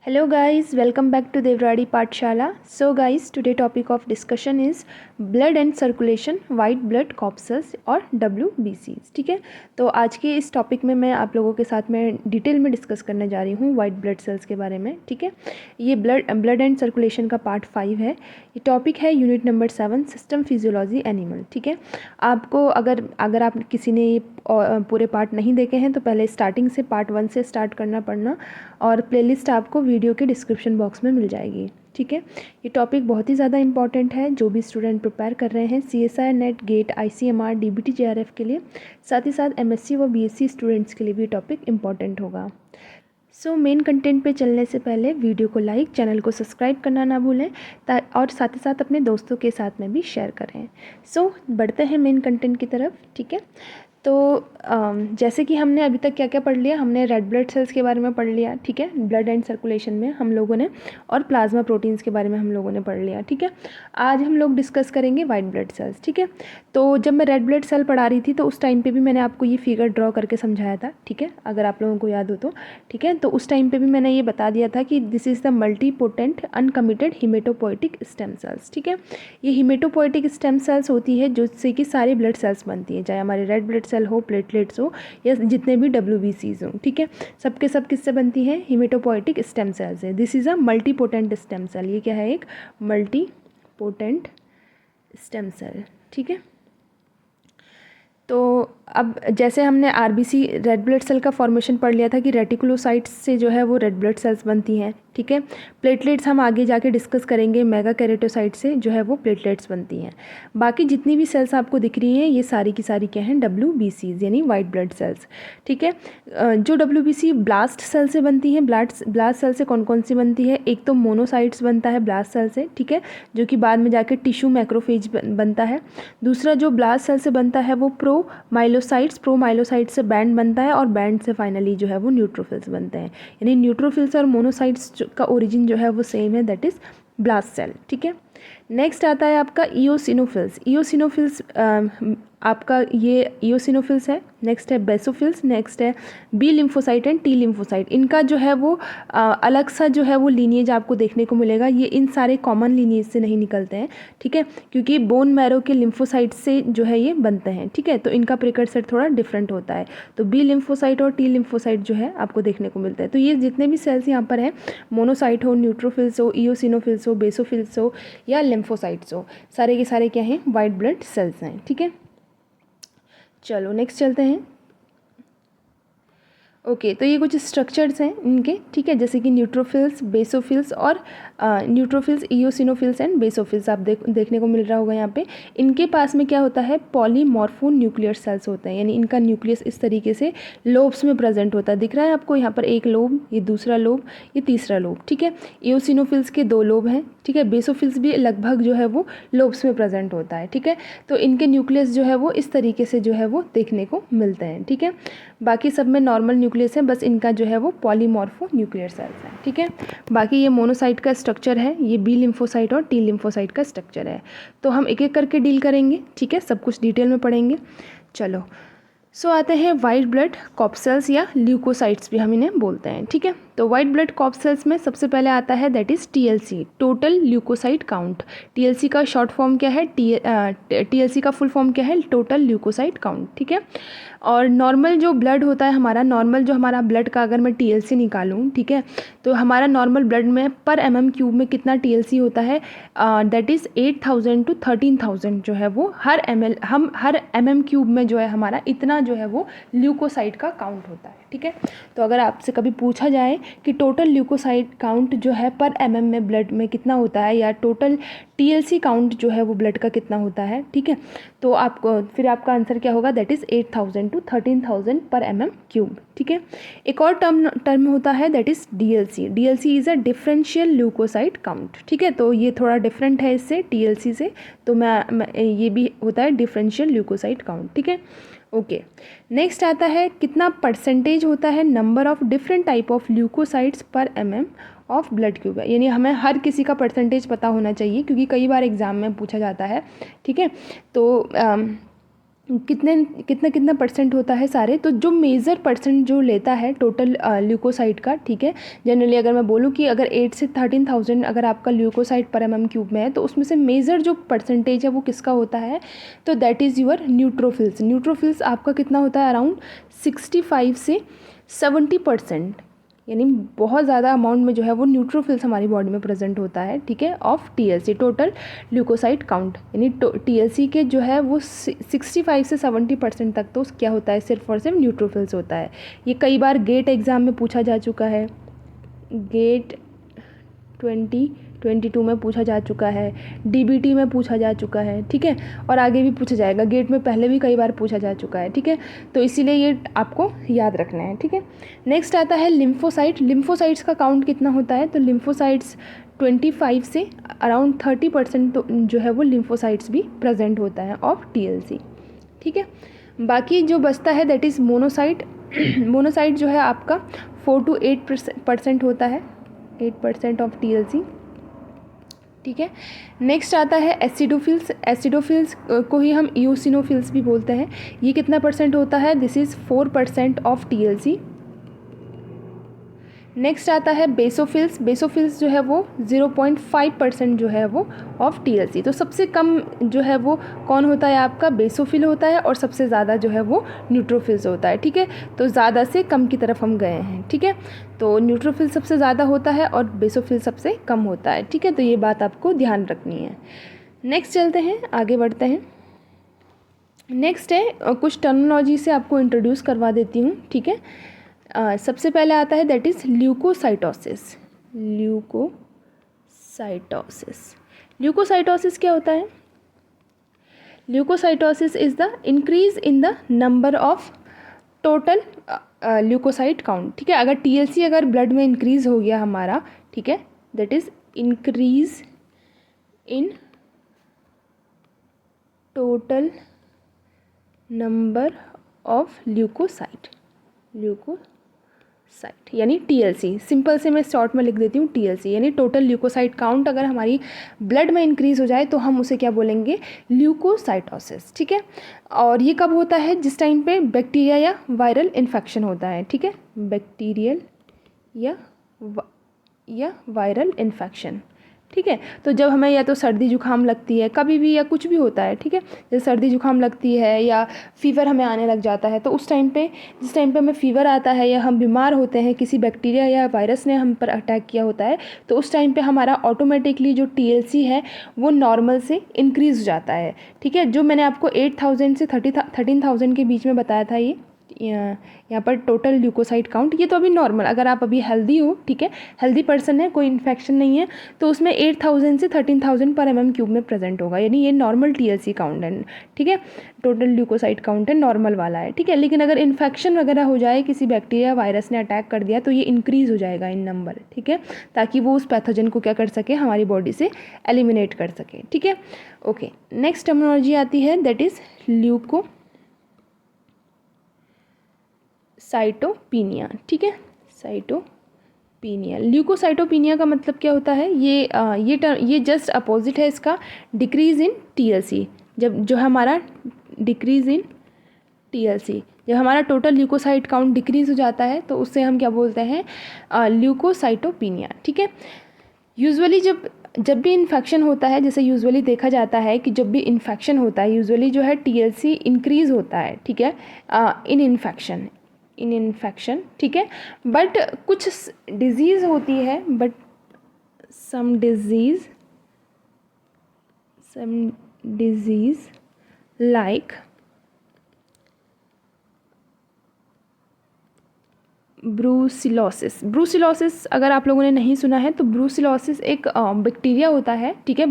Hello guys, welcome back to Devradi Pathshala. So guys, today topic of discussion is blood and circulation, white blood corpuscles और WBCs. ठीक है, तो आज के इस टॉपिक में मैं आप लोगों के साथ में डिटेल में डिस्कस करने जा रही हूँ वाइट ब्लड सेल्स के बारे में. ठीक है, ये ब्लड एंड सर्कुलेशन का पार्ट 5 है. ये टॉपिक है unit number 7 system physiology animal. ठीक है, आपको अगर आप किसी ने ये पूरे पार्ट नहीं देखे हैं तो पहले स्टार्टिंग से पार्ट 1 से स्टार्ट करना पड़ना, और प्लेलिस्ट आपको वीडियो के डिस्क्रिप्शन बॉक्स में मिल जाएगी. ठीक है, ये टॉपिक बहुत ही ज़्यादा इंपॉर्टेंट है जो भी स्टूडेंट प्रिपेयर कर रहे हैं CSIR NET GATE ICMR DBT JRF के लिए, साथ ही साथ MSc व BSc स्टूडेंट्स के लिए भी टॉपिक इंपॉर्टेंट होगा. सो मेन कंटेंट पे चलने से पहले वीडियो को लाइक, चैनल को सब्सक्राइब करना ना भूलें और साथ ही साथ अपने दोस्तों के साथ में भी शेयर करें. सो बढ़ते हैं मेन कंटेंट की तरफ. ठीक है, तो जैसे कि हमने अभी तक क्या क्या पढ़ लिया, हमने रेड ब्लड सेल्स के बारे में पढ़ लिया. ठीक है, ब्लड एंड सर्कुलेशन में हम लोगों ने, और प्लाज्मा प्रोटीन्स के बारे में हम लोगों ने पढ़ लिया. ठीक है, आज हम लोग डिस्कस करेंगे वाइट ब्लड सेल्स. ठीक है, तो जब मैं रेड ब्लड सेल पढ़ा रही थी तो उस टाइम पे भी मैंने आपको ये फिगर ड्रॉ करके समझाया था. ठीक है, अगर आप लोगों को याद हो तो. ठीक है, तो उस टाइम पे भी मैंने ये बता दिया था कि this is the multipotent uncommitted haematopoietic stem cells. ठीक है, ये हिमेटोपोइटिक स्टेम सेल्स होती है जिससे कि सारी ब्लड सेल्स बनती है, चाहे हमारे रेड ब्लड सेल हो, प्लेटलेट्स हो, या जितने भी WBCs हों. ठीक है, सबके सब किससे बनती है? हिमेटोपोइटिक स्टेम सेल्स है. This is a multipotent stem cell. ये क्या है? एक मल्टीपोटेंट स्टेम सेल. ठीक है, तो अब जैसे हमने RBC रेड ब्लड सेल का फॉर्मेशन पढ़ लिया था कि रेटिकुलोसाइट्स से जो है वो रेड ब्लड सेल्स बनती हैं. ठीक है, प्लेटलेट्स हम आगे जाके डिस्कस करेंगे, मेगा कैरेटोसाइट से जो है वो प्लेटलेट्स बनती हैं. बाकी जितनी भी सेल्स आपको दिख रही हैं ये सारी की सारी क्या हैं? WBCs यानी वाइट ब्लड सेल्स. ठीक है, जो WBC ब्लास्ट सेल से बनती हैं. ब्लास्ट सेल से कौन कौन सी बनती है? एक तो मोनोसाइट्स बनता है ब्लास्ट सेल से. ठीक है, जो कि बाद में जाके टिश्यू मैक्रोफेज बनता है. दूसरा जो ब्लास्ट सेल से बनता है वो प्रोमाइलोसाइट्स से बैंड बनता है, और बैंड से फाइनली जो है वो न्यूट्रोफिल्स बनते हैं. यानी न्यूट्रोफिल्स और मोनोसाइट्स का ओरिजिन जो है वो सेम है, दैट इज़ ब्लास्ट सेल. ठीक है, नेक्स्ट आता है आपका इओसिनोफिल्स. इओसिनोफिल्स आपका ये इओसिनोफिल्स है. नेक्स्ट है बेसोफिल्स. नेक्स्ट है B lymphocyte and T lymphocyte. इनका जो है वो अलग सा जो है वो लीनिएज आपको देखने को मिलेगा. ये इन सारे कॉमन लीनिएज से नहीं निकलते हैं. ठीक है, क्योंकि बोन मैरो के लिम्फोसाइट से जो है ये बनते हैं. ठीक है, तो इनका प्रिकर्सर थोड़ा डिफरेंट होता है. तो बी लिम्फोसाइट और टी लिम्फोसाइट जो है आपको देखने को मिलता है. तो ये जितने भी सेल्स यहाँ पर हैं, मोनोसाइट हो, न्यूट्रोफिल्स हो, इओसिनोफिल्स हो, बेसोफिल्स हो या लिम्फोसाइट्स हो, सारे के सारे क्या हैं? वाइट ब्लड सेल्स हैं. ठीक है, चलो नेक्स्ट चलते हैं. ओके, तो ये कुछ स्ट्रक्चर्स हैं इनके. ठीक है, जैसे कि न्यूट्रोफिल्स, बेसोफिल्स और न्यूट्रोफिल्स, इओसिनोफिल्स एंड बेसोफिल्स आप देखने को मिल रहा होगा यहाँ पे. इनके पास में क्या होता है? पॉलीमॉर्फो न्यूक्लियर सेल्स होते हैं, यानी इनका न्यूक्लियस इस तरीके से लोब्स में प्रेजेंट होता है. दिख रहा है आपको यहाँ पर? एक लोब, ये दूसरा लोब, ये तीसरा लोब. ठीक है, इओसिनोफिल्स के 2 लोब हैं. ठीक है, बेसोफिल्स भी लगभग जो है वो लोब्स में प्रेजेंट होता है. ठीक है, तो इनके न्यूक्लियस जो है वो इस तरीके से जो है वो देखने को मिलते हैं. ठीक है, बाकी सब में नॉर्मल न्यूक्लियस है, बस इनका जो है वो पॉलीमॉर्फो न्यूक्लियर सेल्स हैं. ठीक है, बाकी ये मोनोसाइट का स्ट्रक्चर है, ये बी लिम्फोसाइट और टी लिम्फोसाइट का स्ट्रक्चर है. तो हम एक एक करके डील करेंगे. ठीक है, सब कुछ डिटेल में पढ़ेंगे. चलो, सो आते हैं वाइट ब्लड कॉर्पसेल्स या ल्यूकोसाइट्स भी हम इन्हें बोलते हैं. ठीक है, तो वाइट ब्लड कॉर्पसेल्स में सबसे पहले आता है that is TLC, total leucocyte count. TLC का शॉर्ट फॉर्म क्या है? TLC का फुल फॉर्म क्या है? Total leucocyte count. ठीक है, और नॉर्मल जो ब्लड होता है हमारा, नॉर्मल जो हमारा ब्लड का अगर मैं TLC निकालूं, ठीक है, तो हमारा नॉर्मल ब्लड में पर mm³ में कितना TLC होता है? दैट इज़ 8000 to 13000 जो है वो हर mm³ में जो है हमारा इतना जो है वो ल्यूकोसाइट का काउंट होता है. ठीक है, तो अगर आपसे कभी पूछा जाए कि टोटल ल्यूकोसाइट काउंट जो है पर mm में ब्लड में कितना होता है, या टोटल TLC काउंट जो है वो ब्लड का कितना होता है, ठीक है, तो आपको फिर आपका आंसर क्या होगा? दैट इज़ 8000 to 13000 पर mm³. ठीक है, एक और टर्म होता है that is DLC. DLC is a differential leucocyte count. ठीक है, तो ये थोड़ा डिफरेंट है इससे, TLC से. तो मैं ये भी होता है डिफरेंशियल ल्यूकोसाइट काउंट. ठीक है, ओके. नेक्स्ट आता है कितना परसेंटेज होता है number of different type of leucocytes पर mm ऑफ ब्लड क्यूब. यानी हमें हर किसी का परसेंटेज पता होना चाहिए, क्योंकि कई बार एग्जाम में पूछा जाता है. ठीक है, तो कितना परसेंट होता है सारे, तो जो मेजर परसेंट जो लेता है टोटल ल्यूकोसाइट का, ठीक है। जनरली अगर मैं बोलूँ कि अगर 8 से 13,000 अगर आपका ल्यूकोसाइट पर mm³ में है, तो उसमें से मेजर जो परसेंटेज है वो किसका होता है, तो that is your neutrophils. Neutrophils आपका कितना होता है, अराउंड 65 से 70%, यानी बहुत ज़्यादा अमाउंट में जो है वो न्यूट्रोफिल्स हमारी बॉडी में प्रेजेंट होता है, ठीक है, of TLC, total leucocyte count. यानी टीएलसी के जो है वो 65 से 70% तक तो क्या होता है, सिर्फ और सिर्फ न्यूट्रोफिल्स होता है। ये कई बार गेट एग्ज़ाम में पूछा जा चुका है, गेट 2022 में पूछा जा चुका है, डीबीटी में पूछा जा चुका है, ठीक है, और आगे भी पूछा जाएगा। गेट में पहले भी कई बार पूछा जा चुका है, ठीक है, तो इसीलिए ये आपको याद रखना है, ठीक है। नेक्स्ट आता है लिम्फोसाइट। लिम्फोसाइट्स का काउंट कितना होता है, तो लिम्फोसाइट्स 25 से अराउंड 30% तो जो है वो लिम्फोसाइट्स भी प्रेजेंट होता है ऑफ टीएलसी, ठीक है। बाकी जो बचता है दैट इज़ मोनोसाइट। मोनोसाइट जो है आपका 4 to 8% होता है, 8% ऑफ टीएलसी, ठीक है। नेक्स्ट आता है एसिडोफिल्स। एसिडोफिल्स को ही हम इओसिनोफिल्स भी बोलते हैं। ये कितना परसेंट होता है, this is 4% of TLC. Next आता है बेसोफिल्स। बेसोफिल्स जो है वो 0.5% जो है वो ऑफ टीएलसी। तो सबसे कम जो है वो कौन होता है, आपका बेसोफिल होता है, और सबसे ज़्यादा जो है वो न्यूट्रोफिल्स होता है, ठीक है। तो ज़्यादा से कम की तरफ हम गए हैं, ठीक है। तो न्यूट्रोफिल सबसे ज़्यादा होता है और बेसोफिल सबसे कम होता है, ठीक है। तो ये बात आपको ध्यान रखनी है। नेक्स्ट चलते हैं, आगे बढ़ते हैं। नेक्स्ट है कुछ टर्मिनोलॉजी से आपको इंट्रोड्यूस करवा देती हूँ, ठीक है। सबसे पहले आता है दैट इज़ ल्यूकोसाइटोसिस। ल्यूकोसाइटोसिस क्या होता है, leucocytosis is the increase in the number of total leucocyte count, ठीक है। अगर टीएलसी अगर ब्लड में इंक्रीज हो गया हमारा, ठीक है, that is increase in total number of leucocyte, यानी टीएलसी। सिंपल से मैं शॉर्ट में लिख देती हूँ टीएलसी, यानी टोटल ल्यूकोसाइट काउंट अगर हमारी ब्लड में इंक्रीज हो जाए तो हम उसे क्या बोलेंगे, ल्यूकोसाइटोसिस, ठीक है। और ये कब होता है, जिस टाइम पे बैक्टीरिया या वायरल इन्फेक्शन होता है, ठीक है, बैक्टीरियल या वायरल इन्फेक्शन, ठीक है। तो जब हमें या तो सर्दी जुकाम लगती है कभी भी, या कुछ भी होता है, ठीक है, जैसे सर्दी जुकाम लगती है या फीवर हमें आने लग जाता है, तो उस टाइम पे जिस टाइम पे हमें फीवर आता है या हम बीमार होते हैं, किसी बैक्टीरिया या वायरस ने हम पर अटैक किया होता है, तो उस टाइम पे हमारा ऑटोमेटिकली जो टीएलसी है वो नॉर्मल से इंक्रीज़ हो जाता है, ठीक है। जो मैंने आपको 8,000 से 13,000 के बीच में बताया था, ये यहाँ पर टोटल ल्यूकोसाइट काउंट, ये तो अभी नॉर्मल, अगर आप अभी हेल्दी हो, ठीक है, हेल्दी पर्सन है, कोई इन्फेक्शन नहीं है, तो उसमें 8,000 से 13,000 पर mm³ में प्रेजेंट होगा, यानी ये नॉर्मल टीएलसी काउंट है, ठीक है। टोटल ल्यूकोसाइट काउंट है, नॉर्मल वाला है, ठीक है। लेकिन अगर इन्फेक्शन वगैरह हो जाए, किसी बैक्टीरिया वायरस ने अटैक कर दिया, तो ये इंक्रीज़ हो जाएगा इन नंबर, ठीक है, ताकि वो उस पैथोजन को क्या कर सके, हमारी बॉडी से एलिमिनेट कर सके, ठीक है। ओके, नेक्स्ट टर्मिनोलॉजी आती है दैट इज़ साइटोपिनिया, ठीक है, साइटोपिनिया। ल्यूकोसाइटोपिनिया का मतलब क्या होता है, ये जस्ट अपोजिट है इसका, डिक्रीज इन टीएलसी। जब जो हमारा डिक्रीज इन टीएलसी, जब हमारा टोटल ल्यूकोसाइट काउंट डिक्रीज हो जाता है, तो उससे हम क्या बोलते हैं, ल्यूकोसाइटोपिनिया, ठीक है। यूजुअली जब भी इन्फेक्शन होता है, जैसे यूजुअली देखा जाता है कि जब भी इन्फेक्शन होता है, यूजुअली जो है टीएलसी इंक्रीज होता है, ठीक है, इन इन्फेक्शन, ठीक है। बट कुछ डिजीज़ होती है, but some disease like brucellosis अगर आप लोगों ने नहीं सुना है, तो ब्रूसिलोसिस एक बैक्टीरिया होता है, ठीक है,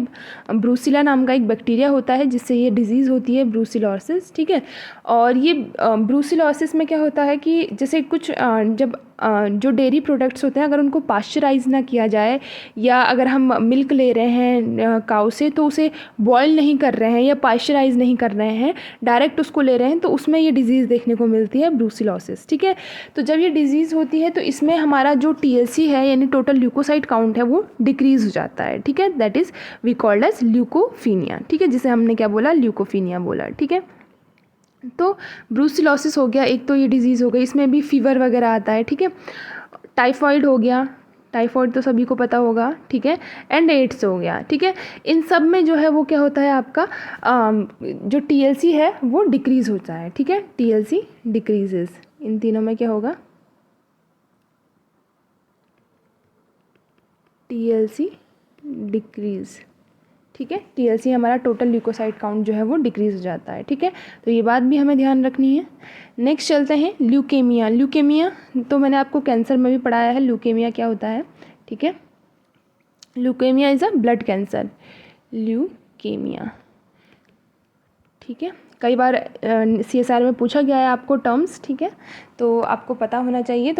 ब्रूसिला नाम का एक बैक्टीरिया होता है जिससे ये डिजीज़ होती है ब्रूसिलोसिस, ठीक है। और ये ब्रूसिलोसिस में क्या होता है कि जैसे कुछ जब जो डेयरी प्रोडक्ट्स होते हैं, अगर उनको पाश्चराइज ना किया जाए, या अगर हम मिल्क ले रहे हैं काऊ से, तो उसे बॉयल नहीं कर रहे हैं या पाश्चराइज नहीं कर रहे हैं, डायरेक्ट उसको ले रहे हैं, तो उसमें ये डिजीज़ देखने को मिलती है ब्रूसिलोसिस, ठीक है। तो जब ये डिजीज़ होती है तो इसमें हमारा जो टीएलसी है, यानी टोटल ल्यूकोसाइट काउंट है, वो डिक्रीज़ हो जाता है, ठीक है, that is we called as leucopenia, ठीक है, जिसे हमने क्या बोला, ल्यूकोफीनिया बोला, ठीक है। तो ब्रूसिलोसिस हो गया एक, तो ये डिजीज़ हो गई, इसमें भी फीवर वगैरह आता है, ठीक है। टाइफाइड हो गया, टाइफाइड तो सभी को पता होगा, ठीक है। एंड एड्स हो गया, ठीक है। इन सब में जो है वो क्या होता है आपका जो टीएलसी है वो डिक्रीज़ होता है, ठीक है। टीएलसी डिक्रीजेस, इन तीनों में क्या होगा, टीएलसी डिक्रीज़, ठीक है। टीएलसी हमारा टोटल ल्यूकोसाइट काउंट जो है वो डिक्रीज़ हो जाता है, ठीक है। तो ये बात भी हमें ध्यान रखनी है। नेक्स्ट चलते हैं ल्यूकेमिया। ल्यूकेमिया तो मैंने आपको कैंसर में भी पढ़ाया है, ल्यूकेमिया क्या होता है, ठीक है। Leukaemia is a blood cancer, leukaemia, ठीक है। कई बार सीएसआर में पूछा गया है आपको टर्म्स, ठीक है, तो आपको पता होना चाहिए।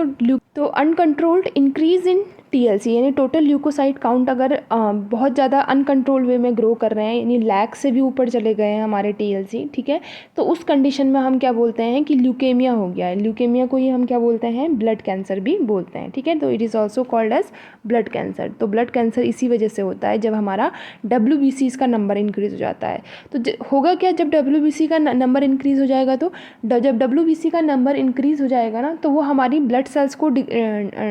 तो अनकंट्रोल्ड इंक्रीज इन टीएलसी, यानी टोटल ल्यूकोसाइट काउंट अगर बहुत ज़्यादा अनकंट्रोल्ड वे में ग्रो कर रहे हैं, यानी लैक से भी ऊपर चले गए हैं हमारे टीएलसी, ठीक है, तो उस कंडीशन में हम क्या बोलते हैं कि ल्यूकेमिया हो गया है। ल्यूकेमिया को ही हम क्या बोलते हैं, ब्लड कैंसर भी बोलते हैं, ठीक है। तो it is also called as blood cancer. तो ब्लड कैंसर इसी वजह से होता है जब हमारा WBCs का नंबर इंक्रीज़ हो जाता है। तो होगा क्या, जब WBC का नंबर इंक्रीज़ हो जाएगा, तो जब WBC का नंबर इंक्रीज़ हो जाएगा ना, तो वो हमारी ब्लड सेल्स को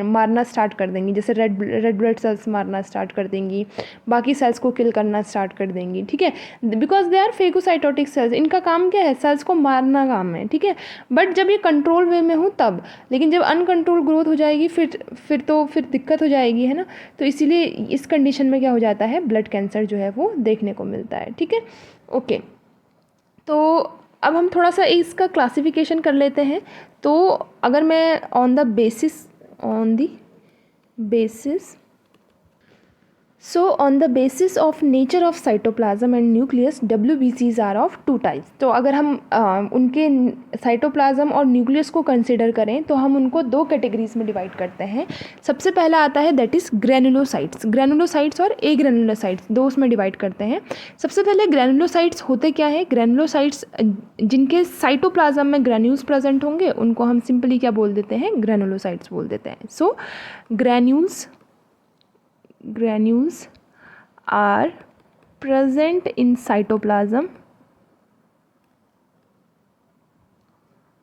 मारना स्टार्ट कर देंगी, जैसे रेड ब्लड सेल्स मारना स्टार्ट कर देंगी, बाकी सेल्स को किल करना स्टार्ट कर देंगी, ठीक है। बिकॉज दे आर फेगोसाइटोटिक सेल्स, इनका काम क्या है, सेल्स को मारना काम है, ठीक है। बट जब ये कंट्रोल वे में हो तब, लेकिन जब अनकंट्रोल ग्रोथ हो जाएगी फिर दिक्कत हो जाएगी, है ना। तो इसीलिए इस कंडीशन में क्या हो जाता है, ब्लड कैंसर जो है वो देखने को मिलता है, ठीक है। ओके, तो अब हम थोड़ा सा इसका क्लासिफिकेशन कर लेते हैं। तो अगर मैं on the basis on the basis of nature of cytoplasm and nucleus, WBCs are of two types. तो अगर हम उनके साइटोप्लाज्म और न्यूक्लियस को कंसिडर करें तो हम उनको दो कैटेगरीज में डिवाइड करते हैं। सबसे पहला आता है दैट इज़ ग्रेनुलोसाइट्स और एग्रेनुलोसाइट्स, दो उसमें डिवाइड करते हैं। सबसे पहले ग्रेनुलोसाइट्स होते क्या है, ग्रेनुलोसाइट्स जिनके साइटोप्लाज्म में ग्रेन्यूल्स प्रेजेंट होंगे उनको हम सिंपली क्या बोल देते हैं, ग्रेनुलोसाइट्स बोल देते हैं। सो granules are present in cytoplasm,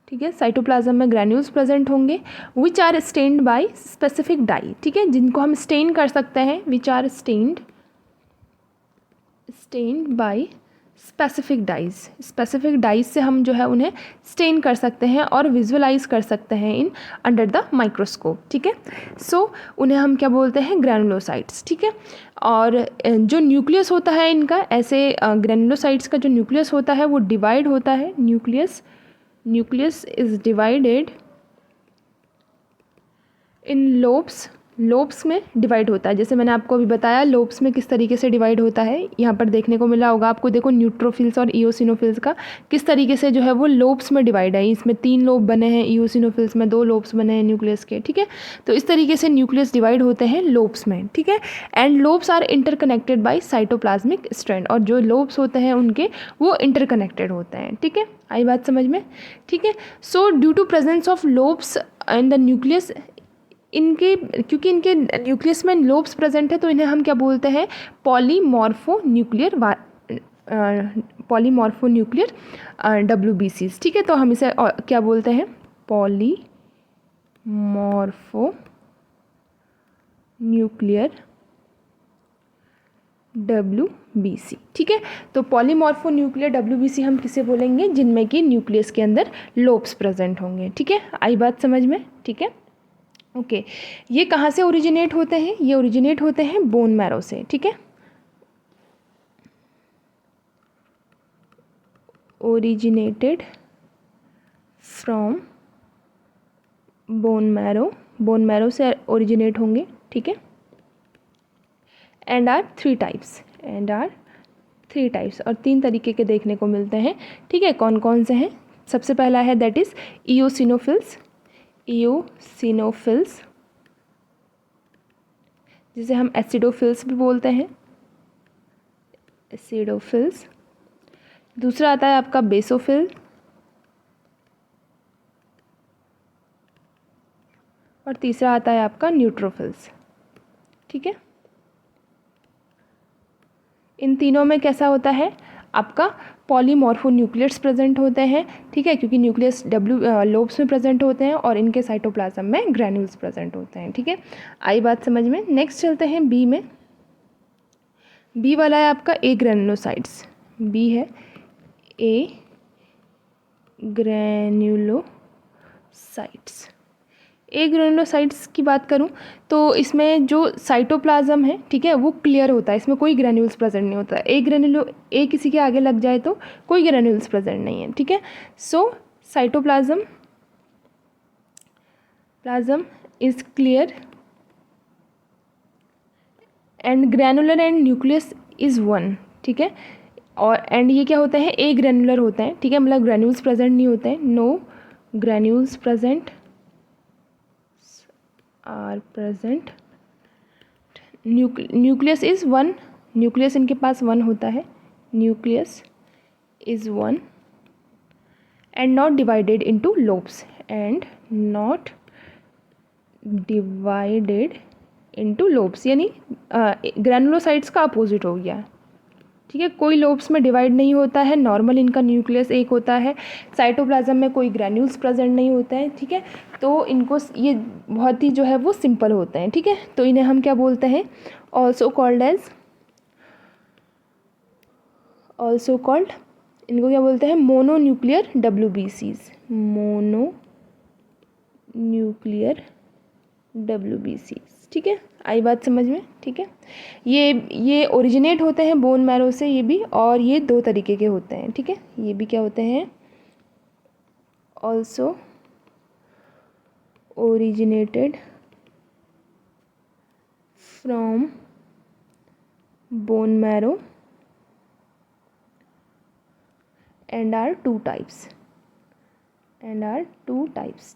ठीक है। साइटोप्लाज्म में ग्रेन्यूल्स प्रेजेंट होंगे which are stained by specific dye, ठीक है, जिनको हम स्टेन कर सकते हैं, which are stained by specific dyes से हम जो है उन्हें स्टेन कर सकते हैं और विजुअलाइज कर सकते हैं इन अंडर द माइक्रोस्कोप, ठीक है। सो उन्हें हम क्या बोलते हैं, ग्रैनुलोसाइट्स, ठीक है। और जो न्यूक्लियस होता है इनका, ऐसे ग्रैनुलोसाइट्स का जो न्यूक्लियस होता है वो डिवाइड होता है, nucleus is divided in lobes में डिवाइड होता है। जैसे मैंने आपको अभी बताया लोब्स में किस तरीके से डिवाइड होता है, यहाँ पर देखने को मिला होगा आपको, देखो न्यूट्रोफिल्स और इओसिनोफिल्स का किस तरीके से जो है वो लोब्स में डिवाइड है। इसमें 3 लोब बने हैं, इओसिनोफिल्स में 2 लोब्स बने हैं न्यूक्लियस के, ठीक है। तो इस तरीके से न्यूक्लियस डिवाइड होते हैं लोब्स में, ठीक है। And lobes are interconnected by cytoplasmic strand, और जो लोब्स होते हैं उनके वो इंटरकनेक्टेड होते हैं, ठीक है। आई बात समझ में, ठीक है। So due to presence of lobes in the nucleus, क्योंकि इनके न्यूक्लियस में लोब्स प्रेजेंट है तो इन्हें हम क्या बोलते हैं, पॉलीमॉर्फोन्यूक्लियर WBCs, ठीक है। तो हम इसे क्या बोलते हैं, पॉलीमॉर्फोन्यूक्लियर WBC, ठीक है। तो पॉलीमॉर्फोन्यूक्लियर WBC हम किसे बोलेंगे, जिनमें कि न्यूक्लियस के अंदर लोब्स प्रेजेंट होंगे, ठीक है। आई बात समझ में, ठीक है। ओके, ये कहाँ से ओरिजिनेट होते हैं, ये ओरिजिनेट होते हैं बोन मैरो से, ठीक है। ओरिजिनेटेड फ्रॉम बोन मैरो से ओरिजिनेट होंगे, ठीक है। एंड आर थ्री टाइप्स और 3 तरीके के देखने को मिलते हैं, ठीक है। कौन कौन से हैं, सबसे पहला है दैट इज़ इओसिनोफिल्स, जिसे हम एसिडोफिल्स भी बोलते हैं, एसिडोफिल्स। दूसरा आता है आपका बेसोफिल, और तीसरा आता है आपका न्यूट्रोफिल्स, ठीक है। इन तीनों में कैसा होता है, आपका पॉलीमॉर्फोन्यूक्लियट्स प्रेजेंट होते हैं, ठीक है, क्योंकि न्यूक्लियस लोब्स में प्रेजेंट होते हैं और इनके साइटोप्लाज्म में ग्रैन्यूल्स प्रेजेंट होते हैं, ठीक है। आई बात समझ में। नेक्स्ट चलते हैं बी में। बी वाला है आपका ए ग्रैनुलोसाइट्स। बी है ए ग्रैनुलोसाइट्स। ए ग्रैनुलोसाइट्स की बात करूं तो इसमें जो साइटोप्लाज्म है, ठीक है, वो क्लियर होता है, इसमें कोई ग्रैन्यूल्स प्रेजेंट नहीं होता। ए किसी के आगे लग जाए तो कोई ग्रैन्यूल्स प्रेजेंट नहीं है, ठीक है। So cytoplasm is clear and granular and nucleus is one, ठीक है। और एंड ये क्या होता है, ए ग्रैनुलर होता है, ठीक है, मतलब ग्रैन्यूल्स प्रेजेंट नहीं होते हैं, no granules present are present. Nucleus is one, nucleus इनके पास वन होता है, nucleus is one and not divided into lobes, and not divided into lobes, यानी ग्रैनुलोसाइट्स का अपोजिट हो गया, ठीक है। कोई लोब्स में डिवाइड नहीं होता है, नॉर्मल इनका न्यूक्लियस एक होता है, साइटोप्लाज्म में कोई ग्रैन्यूल्स प्रेजेंट नहीं होता है, ठीक है। तो इनको ये बहुत ही जो है वो सिंपल होते हैं, ठीक है। तो इन्हें हम क्या बोलते हैं, ऑल्सो कॉल्ड इनको क्या बोलते हैं, मोनोन्यूक्लियर WBCs, मोनोन्यूक्लियर WBCs, ठीक है। आई बात समझ में, ठीक है। ये ओरिजिनेट होते हैं बोन मैरो से, ये भी, और ये दो तरीके के होते हैं, ठीक है। ये भी क्या होते हैं, also originated from bone marrow and are two types,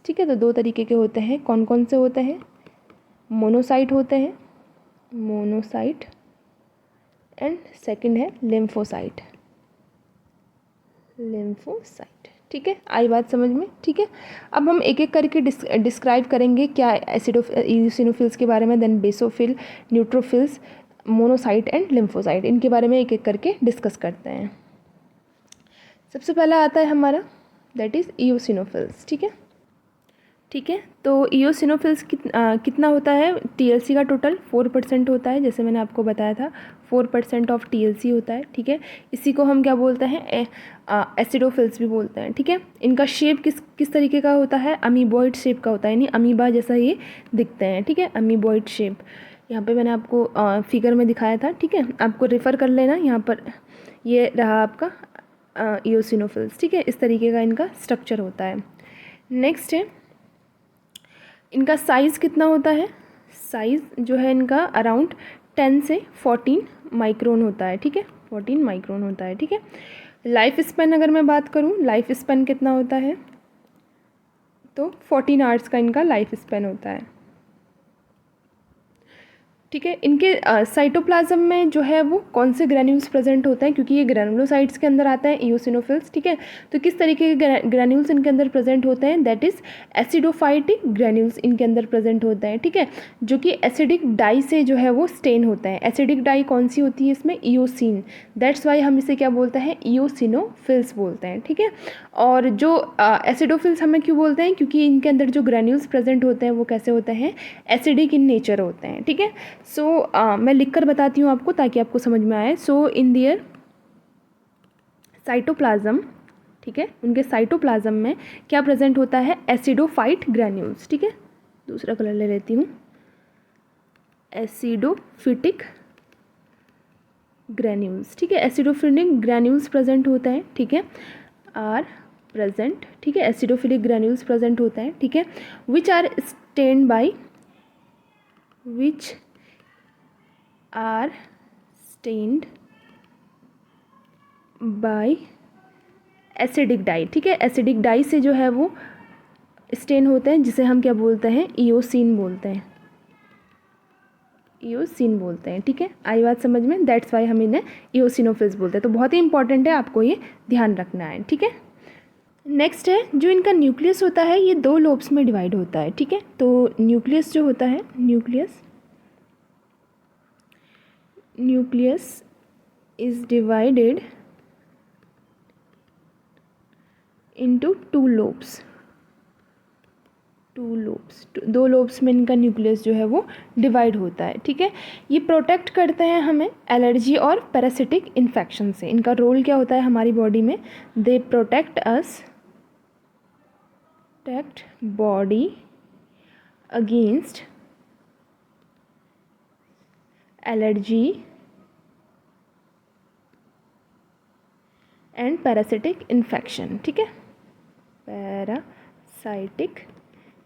ठीक है। तो दो तरीके के होते हैं, कौन कौन से होते हैं, मोनोसाइट होते हैं, मोनोसाइट, एंड सेकंड है लिम्फोसाइट, ठीक है। आई बात समझ में, ठीक है। अब हम एक एक करके डिस्क्राइब करेंगे क्या एसिडोसिनोफिल्स के बारे में, then basophil, neutrophils, monocyte and lymphocyte, इनके बारे में एक एक करके डिस्कस करते हैं। सबसे पहला आता है हमारा, दैट इज़ इओसिनोफिल्स, ठीक है। तो इओसिनोफिल्स कितना होता है, TLC का टोटल 4% होता है, जैसे मैंने आपको बताया था 4% ऑफ TLC होता है, ठीक है। इसी को हम क्या बोलते हैं, एसिडोफिल्स भी बोलते हैं, ठीक है। इनका शेप किस तरीके का होता है, अमीबॉइड शेप का होता है, यानी अमीबा जैसा ये दिखते हैं, ठीक है, अमीबॉइड शेप। यहाँ पे मैंने आपको फिगर में दिखाया था, ठीक है, आपको रेफ़र कर लेना, यहाँ पर ये रहा आपका इओसिनोफिल्स, ठीक है। इस तरीके का इनका स्ट्रक्चर होता है। नेक्स्ट है, इनका साइज़ कितना होता है, साइज़ जो है इनका अराउंड 10 से 14 माइक्रोन होता है, ठीक है, 14 माइक्रोन होता है, ठीक है। लाइफ स्पैन अगर मैं बात करूँ, लाइफ स्पैन कितना होता है, तो 14 आवर्स का इनका लाइफ स्पैन होता है, ठीक है। इनके साइटोप्लाज्म में जो है वो कौन से ग्रैन्यूल्स प्रेजेंट होते हैं, क्योंकि ये ग्रैनुलोसाइट्स के अंदर आता है इओसिनोफिल्स, ठीक है। तो किस तरीके के ग्रैन्यूल्स इनके अंदर प्रेजेंट होते हैं, दैट इज़ एसिडोफाइटिक ग्रैन्यूल्स इनके अंदर प्रेजेंट होते हैं, ठीक है, जो कि एसिडिक डाई से जो है वो स्टेन होता है। एसिडिक डाई कौन सी होती है इसमें, इओसिन, दैट्स वाई हम इसे क्या बोलते हैं, इओसिनोफिल्स बोलते हैं, ठीक है। और जो एसिडोफिल्स हमें क्यों बोलते हैं, क्योंकि इनके अंदर जो ग्रैन्यूल्स प्रेजेंट होते हैं वो कैसे होते हैं, एसिडिक इन नेचर होते हैं, ठीक है। सो मैं लिख कर बताती हूँ आपको ताकि आपको समझ में आए। सो इन दियर साइटोप्लाज्म, ठीक है, उनके साइटोप्लाज्म में क्या प्रेजेंट होता है, एसिडोफाइट ग्रैन्यूल्स, ठीक है। दूसरा कलर ले लेती हूँ, एसिडोफिटिक ग्रैन्यूल्स, ठीक है, एसिडोफिटिक ग्रैन्यूल्स प्रेजेंट होता है, ठीक है, आर प्रेजेंट, ठीक है, एसिडोफिलिक ग्रैन्यूल्स प्रेजेंट होता है, ठीक है, which are stained by, which are stained by acidic dye, ठीक है, एसिडिक डाई से जो है वो स्टेन होते हैं, जिसे हम क्या बोलते हैं, इओसिन बोलते हैं, इओसिन बोलते हैं, ठीक है। आई बात समझ में, दैट्स वाई हम इन्हें इओसिनोफिल्स बोलते हैं। तो बहुत ही इंपॉर्टेंट है, आपको ये ध्यान रखना है, ठीक है। नेक्स्ट है, जो इनका न्यूक्लियस होता है ये दो लोब्स में डिवाइड होता है, ठीक है। तो न्यूक्लियस जो होता है, nucleus is divided into two lobes, दो लोब्स में इनका न्यूक्लियस जो है वो डिवाइड होता है, ठीक है। ये प्रोटेक्ट करते हैं हमें एलर्जी और पैरासिटिक इन्फेक्शन से। इनका रोल क्या होता है हमारी बॉडी में? They protect body against allergy and parasitic infection, ठीक है, पैरासाइटिक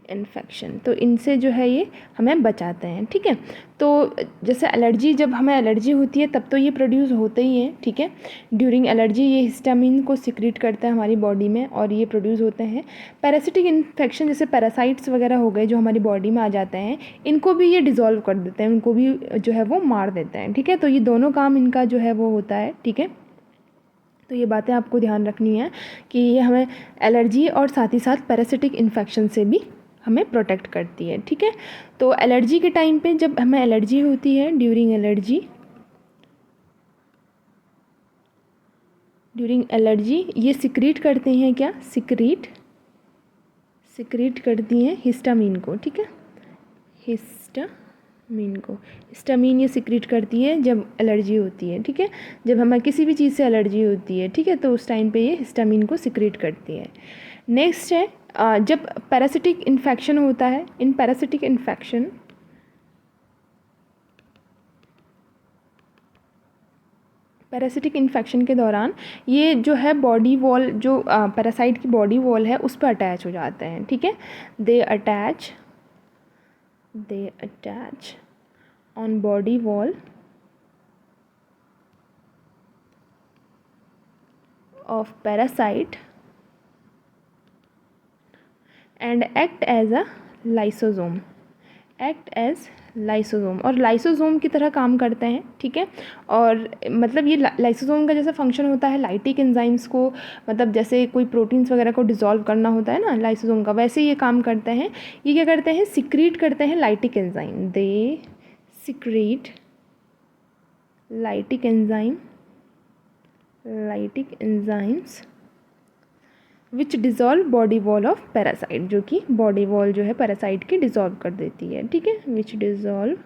इन्फेक्शन। तो इनसे जो है ये हमें बचाते हैं, ठीक है। तो जैसे एलर्जी, जब हमें एलर्जी होती है तब तो ये प्रोड्यूस होते ही हैं, ठीक है। ड्यूरिंग एलर्जी ये हिस्टामिन को सिक्रीट करता है हमारी बॉडी में और ये प्रोड्यूस होते हैं। पैरासिटिक इन्फेक्शन जैसे पैरासाइट्स वगैरह हो गए जो हमारी बॉडी में आ जाते हैं, इनको भी ये डिज़ोल्व कर देते हैं, उनको भी जो है वो मार देते हैं, ठीक है। तो ये दोनों काम इनका जो है वो होता है, ठीक है। तो ये बातें आपको ध्यान रखनी है कि ये हमें एलर्जी और साथ ही साथ पैरासिटिक इन्फेक्शन से भी हमें प्रोटेक्ट करती है, ठीक है। तो एलर्जी के टाइम पे जब हमें एलर्जी होती है, ड्यूरिंग एलर्जी ये सिक्रीट करते हैं क्या? सिक्रीट करती हैं हिस्टामिन को, ठीक है। हिस्टामिन ये सिक्रीट करती है जब एलर्जी होती है, ठीक है। जब हमें किसी भी चीज़ से एलर्जी होती है, ठीक है, तो उस टाइम पे ये हिस्टामिन को सिक्रीट करती है। नेक्स्ट है जब पैरासिटिक इन्फेक्शन होता है, इन पैरासिटिक इन्फेक्शन के दौरान ये जो है बॉडी वॉल, जो पैरासाइट की बॉडी वॉल है उस पर अटैच हो जाते हैं, ठीक है। They attach on body wall of parasite and act as lysosome और लाइसोसोम की तरह काम करते हैं, ठीक है। और मतलब ये लाइसोसोम का जैसा फंक्शन होता है लाइटिक एंजाइम्स को, मतलब जैसे कोई प्रोटीन्स वगैरह को डिसॉल्व करना होता है ना लाइसोसोम का, वैसे ये काम करते हैं। ये क्या करते हैं? सिक्रीट करते हैं lytic enzyme. They secrete lytic enzymes which dissolve body wall of parasite, जो कि बॉडी वॉल जो है पैरासाइट की डिज़ोल्व कर देती है, ठीक है। Which dissolve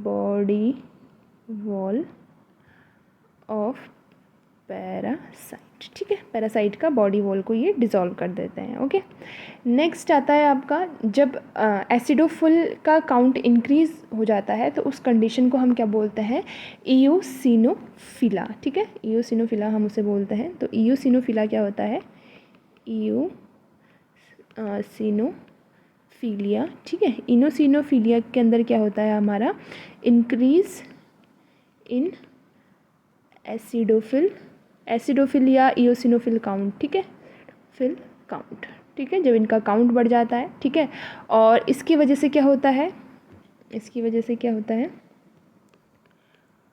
body wall of parasite, ठीक है। पैरासाइट का बॉडी वॉल को ये डिज़ोल्व कर देते हैं, ओके। नेक्स्ट आता है आपका, जब एसिडोफिल का काउंट इंक्रीज़ हो जाता है तो उस कंडीशन को हम क्या बोलते हैं? इयोसिनोफिला, ठीक है। इयोसिनोफिला हम उसे बोलते हैं। तो इयोसिनोफिला क्या होता है? इयोसिनोफिलिया, ठीक है। इनोसिनोफिलिया के अंदर क्या होता है हमारा? इंक्रीज इन एसिडोफिल या इयोसिनोफिल काउंट, ठीक है, फिल काउंट, ठीक है। जब इनका काउंट बढ़ जाता है, ठीक है। और इसकी वजह से क्या होता है?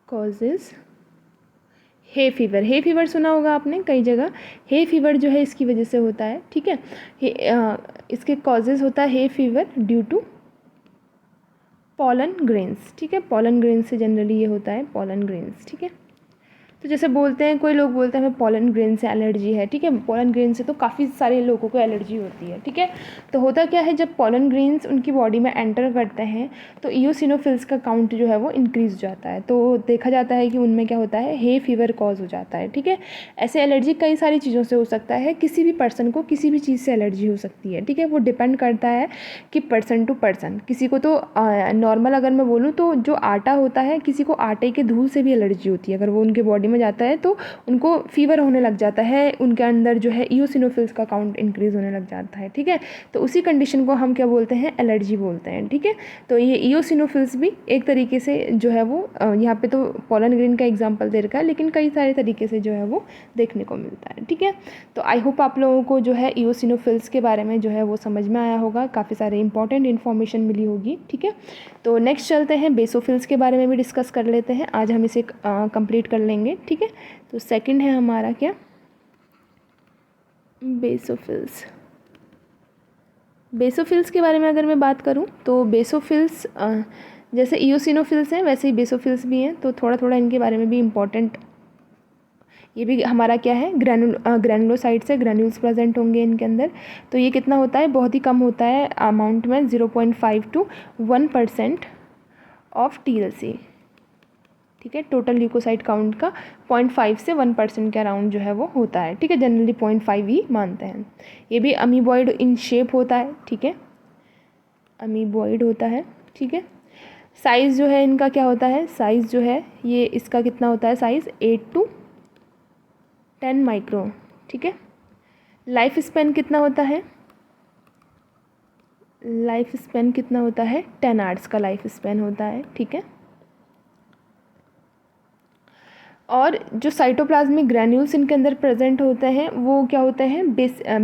कॉजेज हे फीवर सुना होगा आपने कई जगह। हे फीवर जो है इसकी वजह से होता है, ठीक है। इसके कॉजेज होता है hay fever due to pollen grains, ठीक है। पॉलन ग्रेन्स से जनरली ये होता है, पॉलन ग्रेन्स, ठीक है। तो जैसे बोलते हैं, कोई लोग बोलते हैं हमें पॉलन ग्रेन से एलर्जी है, ठीक है। पॉलन ग्रेन से तो काफ़ी सारे लोगों को एलर्जी होती है, ठीक है। तो होता क्या है, जब पॉलन ग्रेन्स उनकी बॉडी में एंटर करते हैं तो इयोसिनोफिल्स का काउंट जो है वो इंक्रीज़ हो जाता है। तो देखा जाता है कि उनमें क्या होता है? हे फीवर कॉज हो जाता है, ठीक है। ऐसे एलर्जी कई सारी चीज़ों से हो सकता है। किसी भी पर्सन को किसी भी चीज़ से एलर्जी हो सकती है, ठीक है। वो डिपेंड करता है कि पर्सन टू पर्सन। किसी को तो नॉर्मल अगर मैं बोलूँ तो जो आटा होता है, किसी को आटे के धूल से भी एलर्जी होती है। अगर वो उनके बॉडी में जाता है तो उनको फीवर होने लग जाता है, उनके अंदर जो है इयोसिनोफिल्स का काउंट इंक्रीज़ होने लग जाता है, ठीक है। तो उसी कंडीशन को हम क्या बोलते हैं? एलर्जी बोलते हैं, ठीक है। तो ये इयोसिनोफिल्स भी एक तरीके से जो है वो यहाँ पे तो पॉलन ग्रेन का एग्जांपल दे रखा है, लेकिन कई सारे तरीके से जो है वो देखने को मिलता है, ठीक है। तो आई होप आप लोगों को जो है इयोसिनोफिल्स के बारे में जो है वो समझ में आया होगा, काफ़ी सारे इंपॉर्टेंट इन्फॉर्मेशन मिली होगी, ठीक है। तो नेक्स्ट चलते हैं, बेसोफिल्स के बारे में भी डिस्कस कर लेते हैं। आज हम इसे कंप्लीट कर लेंगे, ठीक है। तो सेकंड है हमारा क्या? बेसोफिल्स के बारे में अगर मैं बात करूं तो बेसोफिल्स जैसे इयोसिनोफिल्स हैं वैसे ही बेसोफिल्स भी हैं। तो थोड़ा थोड़ा इनके बारे में भी ये भी हमारा क्या है, ग्रैनुलोसाइट्स है, ग्रैन्यूल्स प्रेजेंट होंगे इनके अंदर। तो ये कितना होता है, बहुत ही कम होता है अमाउंट में, 0.5 to 1% ऑफ TLC, ठीक है। टोटल ल्यूकोसाइट काउंट का 0.5 से 1% के अराउंड जो है वो होता है, ठीक है। जनरली 0.5 ही मानते हैं। ये भी अमीबॉइड इन शेप होता है, ठीक है, अमीबॉइड होता है, ठीक है। साइज़ जो है इनका क्या होता है, साइज़ जो है ये इसका कितना होता है, साइज़ 8 to 10 माइक्रो, ठीक है। लाइफ स्पेन कितना होता है, लाइफ स्पेन कितना होता है, 10 आवर्स का लाइफ स्पेन होता है, ठीक है। और जो साइटोप्लाज्मिक ग्रैन्यूल्स इनके अंदर प्रेजेंट होते हैं वो क्या होते हैं,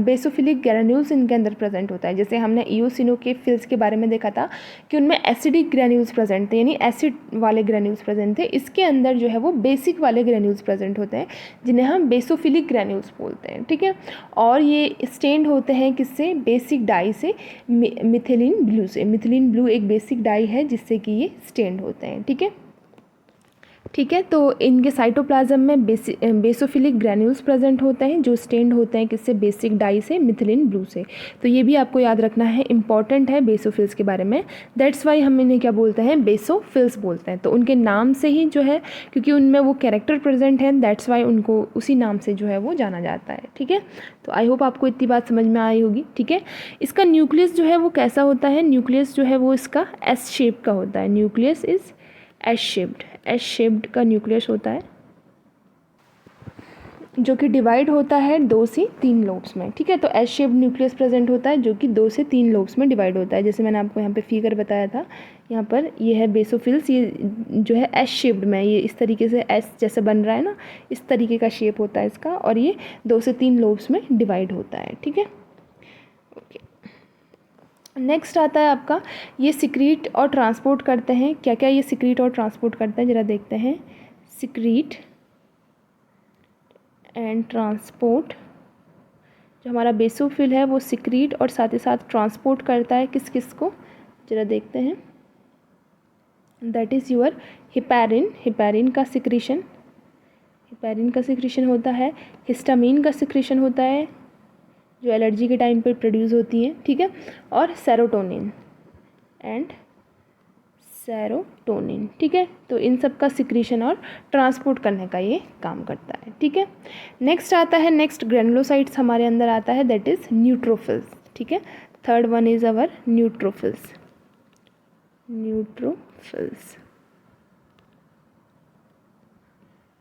बेसोफिलिक ग्रैन्यूल्स इनके अंदर प्रेजेंट होता है। जैसे हमने इओसिनोफिल्स के बारे में देखा था कि उनमें एसिडिक ग्रैन्यूल्स प्रेजेंट थे, यानी एसिड वाले ग्रैन्यूल्स प्रेजेंट थे। इसके अंदर जो है वो बेसिक वाले ग्रैन्यूल्स प्रेजेंट होते हैं जिन्हें हम बेसोफिलिक ग्रैन्यूल्स बोलते हैं, ठीक है। और ये स्टेन्ड होते हैं किससे, बेसिक डाई से, मिथिलीन ब्लू से। मिथिलीन ब्लू एक बेसिक डाई है जिससे कि ये स्टेन्ड होते हैं, ठीक है, ठीक है। तो इनके साइटोप्लाज्म में बेसोफिलिक ग्रैन्यूल्स प्रेजेंट होते हैं जो स्टेन्ड होते हैं किससे, बेसिक डाई से, मिथिलीन ब्लू से। तो ये भी आपको याद रखना है, इंपॉर्टेंट है बेसोफिल्स के बारे में। दैट्स वाई हम इन्हें क्या बोलते हैं, बेसोफिल्स बोलते हैं। तो उनके नाम से ही जो है, क्योंकि उनमें वो कैरेक्टर प्रेजेंट है, दैट्स वाई उनको उसी नाम से जो है वो जाना जाता है, ठीक है। तो आई होप आपको इतनी बात समझ में आई होगी, ठीक है। इसका न्यूक्लियस जो है वो कैसा होता है, न्यूक्लियस जो है वो इसका एस शेप का होता है। Nucleus is S shaped, S shaped का न्यूक्लियस होता है जो कि डिवाइड होता है 2 से 3 लोब्स में, ठीक है। तो एस शेप्ड न्यूक्लियस प्रेजेंट होता है जो कि 2 से 3 लोब्स में डिवाइड होता है। जैसे मैंने आपको यहाँ पे फिगर बताया था, यहाँ पर ये है बेसोफिल्स, ये जो है एस शेप्ड में, ये इस तरीके से एस जैसे बन रहा है ना, इस तरीके का शेप होता है इसका, और ये 2 से 3 लोब्स में डिवाइड होता है, ठीक है। ओके, नेक्स्ट आता है आपका, ये सिक्रीट और ट्रांसपोर्ट करते हैं। क्या क्या ये सिक्रीट और ट्रांसपोर्ट करते हैं ज़रा देखते हैं। सिक्रीट एंड ट्रांसपोर्ट, जो हमारा बेसोफिल है वो सिक्रीट और साथ ही साथ ट्रांसपोर्ट करता है किस किस को, ज़रा देखते हैं। That is your heparin, heparin का सिक्रीशन, हिपैरिन का सिक्रीशन होता है। हिस्टामीन का सिक्रीशन होता है जो एलर्जी के टाइम पर प्रोड्यूस होती है, ठीक है। और सेरोटोनिन एंड सेरोटोनिन, ठीक है। तो इन सब का सिक्रीशन और ट्रांसपोर्ट करने का ये काम करता है, ठीक है। नेक्स्ट आता है, नेक्स्ट ग्रेनुलोसाइट्स हमारे अंदर आता है, दैट इज़ न्यूट्रोफिल्स, ठीक है। Third one is our neutrophils, neutrophils.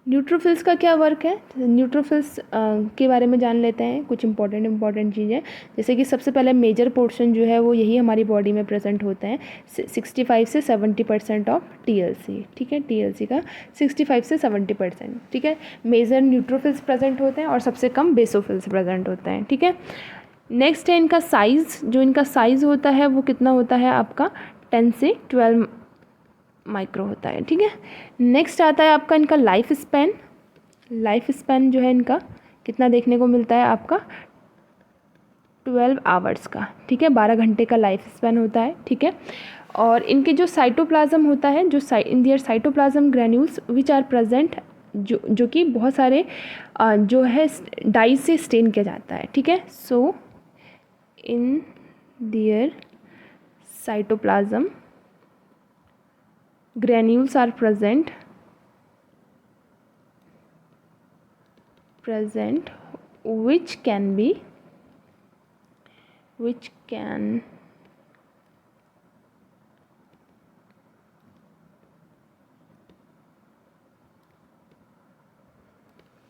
Neutrophils का क्या वर्क है, न्यूट्रोफिल्स के बारे में जान लेते हैं। कुछ इंपॉर्टेंट चीज़ें, जैसे कि सबसे पहले मेजर पोर्शन जो है वो यही हमारी बॉडी में प्रेजेंट होते हैं, 65 से 70% ऑफ TLC, ठीक है। TLC का 65 से 70%, ठीक है, मेजर न्यूट्रोफिल्स प्रेजेंट होते हैं और सबसे कम बेसोफिल्स प्रेजेंट होते हैं, ठीक है। नेक्स्ट है इनका साइज़, जो इनका साइज़ होता है वो कितना होता है आपका, 10 से 12 माइक्रो होता है, ठीक है। नेक्स्ट आता है आपका इनका लाइफ स्पैन। लाइफ स्पैन जो है इनका कितना देखने को मिलता है आपका, 12 आवर्स का, ठीक है, 12 घंटे का लाइफ स्पैन होता है, ठीक है। और इनके जो साइटोप्लाज्म होता है, जो in their cytoplasm granules which are present, जो कि बहुत सारे जो है डाई से स्टेन किया जाता है, ठीक है। सो इन their cytoplasm granules are present which can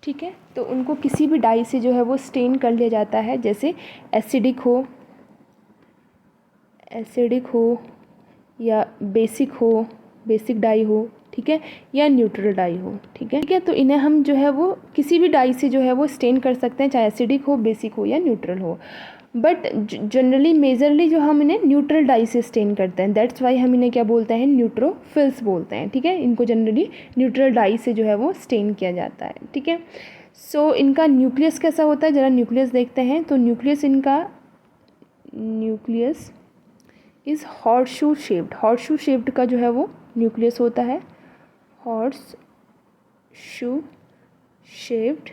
ठीक है। तो उनको किसी भी डाई से जो है वो स्टेन कर लिया जाता है, जैसे एसिडिक हो या बेसिक डाई हो, ठीक है, या न्यूट्रल डाई हो, ठीक है। तो इन्हें हम जो है वो किसी भी डाई से जो है वो स्टेन कर सकते हैं, चाहे एसिडिक हो, बेसिक हो या न्यूट्रल हो। बट जनरली मेजरली जो हम इन्हें न्यूट्रल डाई से स्टेन करते हैं, दैट्स वाई हम इन्हें क्या बोलते हैं, न्यूट्रोफिल्स बोलते हैं, ठीक है। इनको जनरली न्यूट्रल डाई से जो है वो स्टेन किया जाता है, ठीक है। सो इनका न्यूक्लियस कैसा होता है, ज़रा न्यूक्लियस देखते हैं। तो nucleus is horseshoe shaped, horseshoe shaped का जो है वो न्यूक्लियस होता है, हॉर्सशू शेप्ड,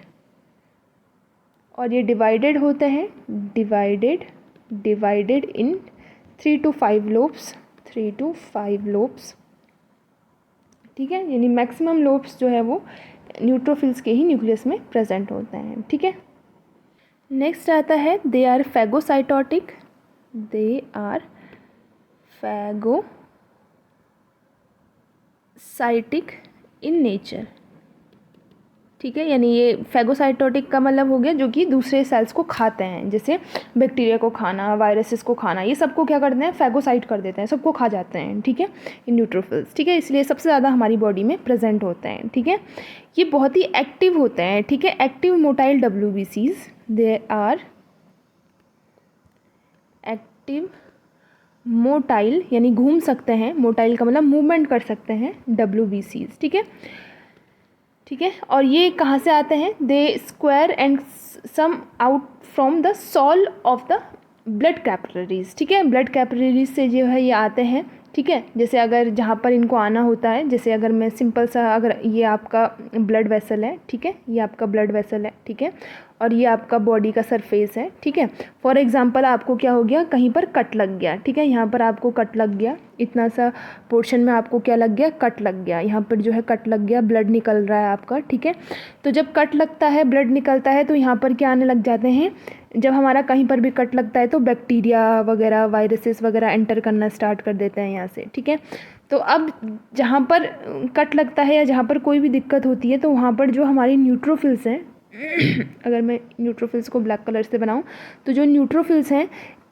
और ये डिवाइडेड होते हैं, divided in 3 to 5 lobes, 3 to 5 lobes, ठीक है। यानी मैक्सिमम लोब्स जो है वो न्यूट्रोफिल्स के ही न्यूक्लियस में प्रेजेंट होते हैं, ठीक है। नेक्स्ट आता है they are phagocytotic, they are phagocytic in nature, ठीक है। यानी ये फैगोसाइटोटिक का मतलब हो गया जो कि दूसरे सेल्स को खाते हैं, जैसे बैक्टीरिया को खाना, वायरसेस को खाना, ये सबको क्या करते हैं, फैगोसाइट कर देते हैं, सबको खा जाते हैं, ठीक है, इन न्यूट्रोफिल्स, ठीक है। इसलिए सबसे ज़्यादा हमारी बॉडी में प्रेजेंट होते हैं, ठीक है। ये बहुत ही एक्टिव होते हैं, ठीक है, active motile WBCs, they are active motile, यानी घूम सकते हैं, मोटाइल का मतलब मूवमेंट कर सकते हैं, WBCs, ठीक है, ठीक है। और ये कहाँ से आते हैं, they square and some out from the sole of the blood capillaries, ठीक है। ब्लड कैपिलरीज से जो है ये आते हैं, ठीक है। जैसे अगर जहाँ पर इनको आना होता है, जैसे अगर मैं सिंपल सा, अगर ये आपका ब्लड वेसल है, ठीक है, ये आपका ब्लड वेसल है, ठीक है, और ये आपका बॉडी का सरफेस है, ठीक है। फॉर एग्जांपल आपको क्या हो गया, कहीं पर कट लग गया, ठीक है, यहाँ पर आपको कट लग गया, इतना सा पोर्शन में आपको क्या लग गया, कट लग गया, यहाँ पर जो है कट लग गया, ब्लड निकल रहा है आपका, ठीक है। तो जब कट लगता है, ब्लड निकलता है, तो यहाँ पर क्या आने लग जाते हैं, जब हमारा कहीं पर भी कट लगता है तो बैक्टीरिया वगैरह, वायरसेस वगैरह एंटर करना स्टार्ट कर देते हैं यहाँ से, ठीक है। तो अब जहाँ पर कट लगता है या जहाँ पर कोई भी दिक्कत होती है, तो वहाँ पर जो हमारी न्यूट्रोफिल्स हैं अगर मैं न्यूट्रोफिल्स को ब्लैक कलर से बनाऊं, तो जो न्यूट्रोफिल्स हैं,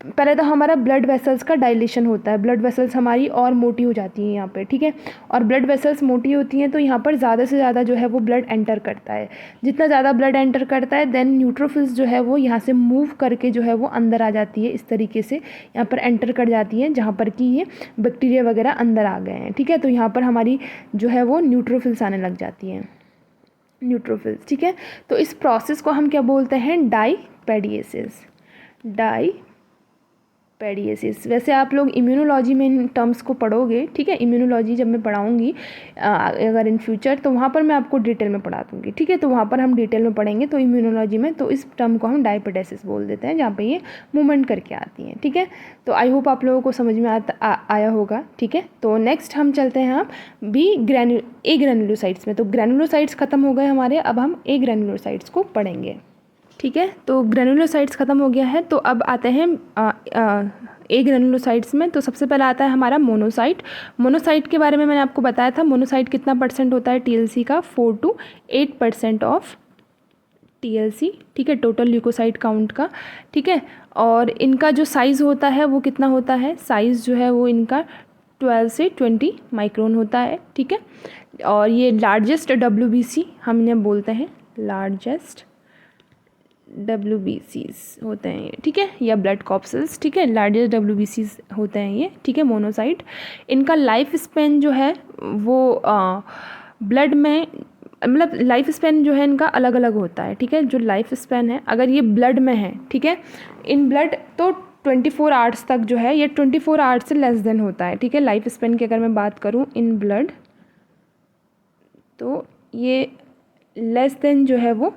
पहले तो हमारा ब्लड वेसल्स का डायलेशन होता है, ब्लड वेसल्स हमारी और मोटी हो जाती हैं यहाँ पे, ठीक है। और ब्लड वेसल्स मोटी होती हैं तो यहाँ पर ज़्यादा से ज़्यादा जो है वो ब्लड एंटर करता है, जितना ज़्यादा ब्लड एंटर करता है देन न्यूट्रोफिल्स जो है वो यहाँ से मूव करके जो है वो अंदर आ जाती है, इस तरीके से यहाँ पर एंटर कर जाती है जहाँ पर कि ये बैक्टीरिया वगैरह अंदर आ गए हैं, ठीक है। तो यहाँ पर हमारी जो है वो न्यूट्रोफिल्स आने लग जाती हैं, न्यूट्रोफिल्स, ठीक है। तो इस प्रोसेस को हम क्या बोलते हैं, डाईपेडिएसिस, डाईपेडिएसिस। वैसे आप लोग इम्यूनोलॉजी में इन टर्म्स को पढ़ोगे, ठीक है, इम्यूनोलॉजी जब मैं पढ़ाऊँगी अगर इन फ्यूचर, तो वहाँ पर मैं आपको डिटेल में पढ़ा दूँगी, ठीक है। तो वहाँ पर हम डिटेल में पढ़ेंगे, तो इम्यूनोलॉजी में तो इस टर्म को हम डाईपेडिएसिस बोल देते हैं, जहाँ पर ये मूवमेंट करके आती हैं, ठीक है। तो आई होप आप लोगों को समझ में आया होगा, ठीक है। तो नेक्स्ट हम चलते हैं हम ए ग्रैन्युलोसाइट्स में। तो ग्रैन्युलोसाइट्स खत्म हो गए हमारे, अब हम ए ग्रैन्युलोसाइट्स को पढ़ेंगे, ठीक है। तो ग्रैन्युलोसाइट्स खत्म हो गया है, तो अब आते हैं ए ग्रैन्युलोसाइट्स में। तो सबसे पहले आता है हमारा मोनोसाइट। मोनोसाइट के बारे में मैंने आपको बताया था, मोनोसाइट कितना परसेंट होता है TLC का, 4 to 8% ऑफ TLC, ठीक है, टोटल ल्यूकोसाइट काउंट का, ठीक है। और इनका जो साइज़ होता है वो कितना होता है, साइज़ जो है वो इनका 12 से 20 माइक्रोन होता है, ठीक है। और ये लार्जेस्ट WBC हम इन्हें बोलते हैं, लार्जेस्ट WBCs होते हैं ये, ठीक है, या ब्लड कॉर्पसेल्स, ठीक है, लार्जेस्ट WBCs होते हैं ये, ठीक है, मोनोसाइट। इनका लाइफ स्पेन जो है वो ब्लड में, मतलब लाइफ स्पेन जो है इनका अलग अलग होता है, ठीक है। जो लाइफ स्पेन है, अगर ये ब्लड में है, ठीक है, इन ब्लड तो 24 आवर्स तक जो है, ये 24 आवर्स से लेस देन होता है, ठीक है। लाइफ स्पेन की अगर मैं बात करूँ इन ब्लड, तो ये लेस देन जो है वो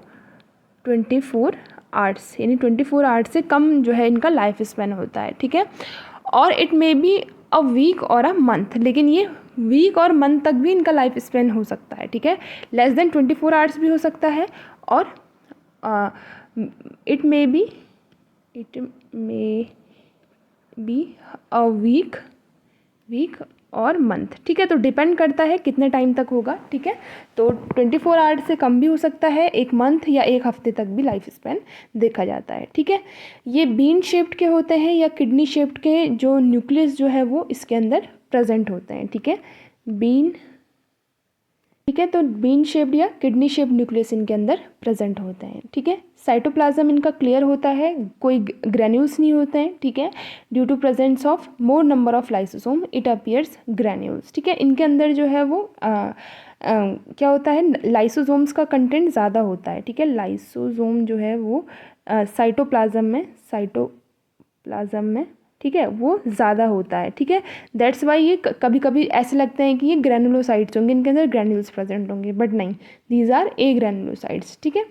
24 आवर्स, यानी 24 आवर्स से कम जो है इनका लाइफ स्पेन होता है, ठीक है। और it may be a week or a month, लेकिन ये वीक और मंथ तक भी इनका लाइफ स्पेन हो सकता है, ठीक है। लेस देन 24 आवर्स भी हो सकता है, और it may be a week और मंथ, ठीक है। तो डिपेंड करता है कितने टाइम तक होगा, ठीक है। तो 24 आवर्स से कम भी हो सकता है, एक मंथ या एक हफ्ते तक भी लाइफ स्पेन देखा जाता है, ठीक है। ये बीन शेप्ड के होते हैं या किडनी शेप्ड के, जो न्यूक्लियस जो है वो इसके अंदर प्रेजेंट होते हैं, ठीक है, बीन, ठीक है। तो बीन शेप्ड या किडनी शेप्ड न्यूक्लियस इनके अंदर प्रेजेंट होते हैं, ठीक है। साइटोप्लाज्म इनका क्लियर होता है, कोई ग्रैन्यूल्स नहीं होते हैं, ठीक है। Due to presence of more number of lysosome it appears granules, ठीक है। इनके अंदर जो है वो क्या होता है, लाइसोसोम्स का कंटेंट ज़्यादा होता है, ठीक है। लाइसोसोम जो है वो साइटोप्लाज्म में ठीक है, वो ज़्यादा होता है। ठीक है, दैट्स वाई ये कभी कभी ऐसे लगते हैं कि ये ग्रैनुलोसाइट्स होंगे, इनके अंदर ग्रैन्यूल्स प्रेजेंट होंगे, बट नहीं, दीज आर ए ग्रैनुलोसाइट्स। ठीक है,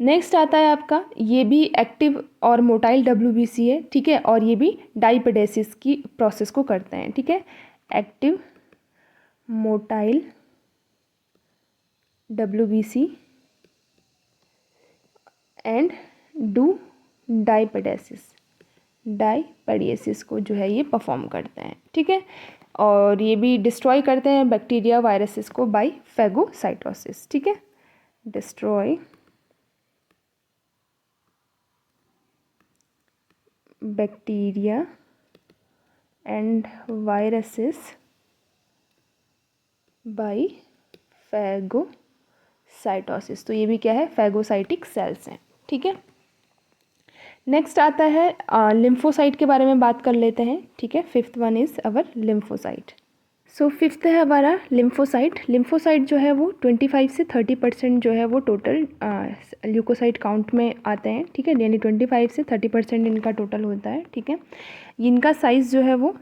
नेक्स्ट आता है आपका, ये भी एक्टिव और मोटाइल WBC है। ठीक है, और ये भी डाइपेडेसिस की प्रोसेस को करते हैं। ठीक है, active motile WBC and do diapedesis को जो है ये परफॉर्म करते हैं। ठीक है, और ये भी डिस्ट्रॉय करते हैं बैक्टीरिया वायरसेस को बाय फैगोसाइटोसिस। ठीक है, destroy bacteria and viruses by phagocytosis. तो ये भी क्या है, फैगोसाइटिक सेल्स हैं। ठीक है, नेक्स्ट आता है लिम्फोसाइट के बारे में बात कर लेते हैं। ठीक है, fifth one is our lymphocyte. So fifth है हमारा लिम्फोसाइट। लिम्फोसाइट जो है वो 25 से 30% जो है वो टोटल ल्यूकोसाइट काउंट में आते हैं। ठीक है, यानी 25 से 30% इनका टोटल होता है। ठीक है, इनका साइज़ जो है वो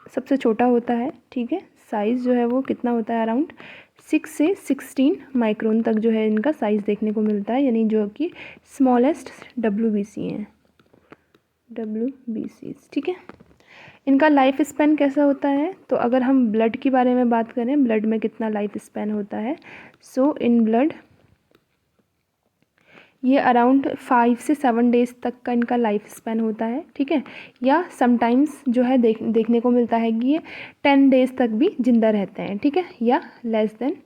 सबसे छोटा होता है। ठीक है, साइज़ जो है वो कितना होता है, अराउंड 6 से 16 माइक्रोन तक जो है इनका साइज़ देखने को मिलता है, यानी जो कि स्मॉलेस्ट WBC हैं, WBCs। ठीक है, इनका लाइफ स्पैन कैसा होता है, तो अगर हम ब्लड के बारे में बात करें, ब्लड में कितना लाइफ स्पैन होता है, सो इन ब्लड ये अराउंड 5 से 7 डेज़ तक का इनका लाइफ स्पैन होता है। ठीक है, या समटाइम्स जो है देखने को मिलता है कि ये 10 डेज़ तक भी जिंदा रहते हैं। ठीक है, या लेस देन,